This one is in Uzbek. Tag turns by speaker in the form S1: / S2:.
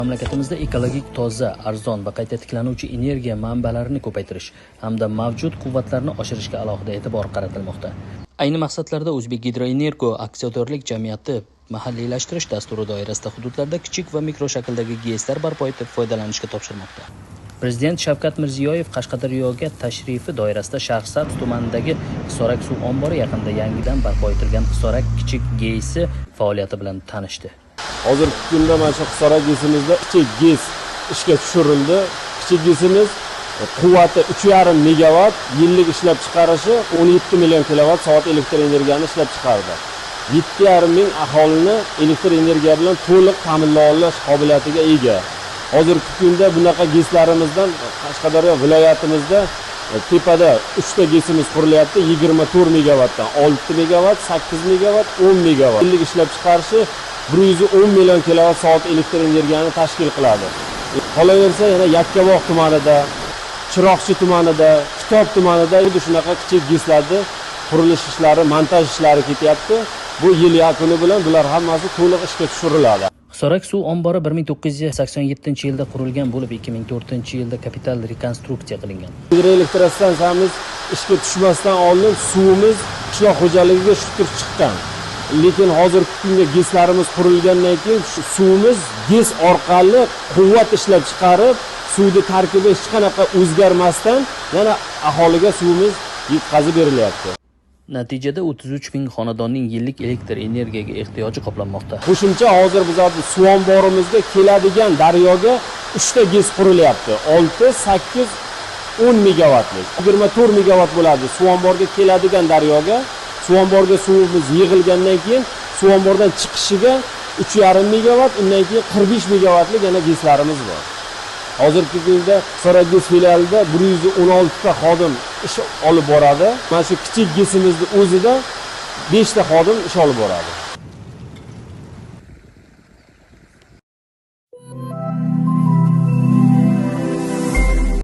S1: Mamlakatimizda ekologik toza, arzon va qayta tiklanuvchi energiya manbalarini ko'paytirish hamda mavjud quvvatlarni oshirishga alohida e'tibor qaratilmoqda. Ayni maqsadlarda O'zbekgidroenergo aksiyadorlik jamiyati mahalliylashtirish dasturi doirasida hududlarda kichik va mikro shakldagi GESlar barpo etib foydalanishga topshirilmoqda. Prezident Shavkat Mirziyoyev Qashqadaryoga tashrifi doirasida Sharqsabz tumanidagi Hisorak suv ombori yaqinida yangidan barpo etilgan Hisorak kichik GESi faoliyati bilan tanishdi.
S2: Hozirgi kunda mana shu Hisorak GESimizda kichik GES ishga tushirildi. Kichik GESimiz quvvati 3,5 megavat, yillik ishlab chiqarishi 17 million kilovat soat elektr energiyani ishlab chiqardi. 7,5 ming aholini elektr energiya bilan to'liq ta'minlash qobiliyatiga ega. Hozirgi kunda bunaqa GESlarimizdan Qashqadaryo viloyatimizda tepada 3 ta GESimiz qurilyapti. 24 megavatdan 6 megavat, 8 megavat, 10 megavat. Yillik ishlab chiqarishi 110 million kilovat soat elektr energiyani tashkil qiladi. Qolaversa yana Yakkabog' tumanida, Chiroqchi tumanida, Kitob tumanida shunaqa kichik GESlarni qurilish ishlari, montaj ishlari ketyapti. Bu yil yakuni bilan bular hammasi to'liq ishga tushiriladi.
S1: Hisorak suv ombori 1987-yilda qurilgan bo'lib, 2004-yilda kapital rekonstruksiya qilingan.
S2: Hidroelektrostansiyamiz ishga tushmasdan oldin suvimiz qishloq xo'jaligiga shutur chiqqan. Lekin hozirgi kunga GESlarimiz qurilgandan keyin suvimiz GES orqali quvvat ishlab chiqarib, suvning tarkibi hech qanaqa o'zgarmasdan yana aholiga suvimiz yetkazib berilyapti.
S1: Natijada 33 ming xonadonning yillik elektr energiyaga ehtiyoji qoplanmoqda.
S2: Qo'shimcha hozir bizning suv omborimizga keladigan daryoga 3 ta GES qurilyapti. 6, 8, 10 megavatlik. 24 megavat bo'ladi suv omborga keladigan daryoga. Suv omborga suvimiz yig'ilgandan keyin suv ombordan chiqishiga 3,5 megavat, undan keyin 45 megavatlik yana GESlarimiz bor. Hozirgi kunda Hisorak GES filialida 116 ta xodim ish olib boradi. Mana shu kichik GESimizning o'zida 5 ta xodim ish olib boradi.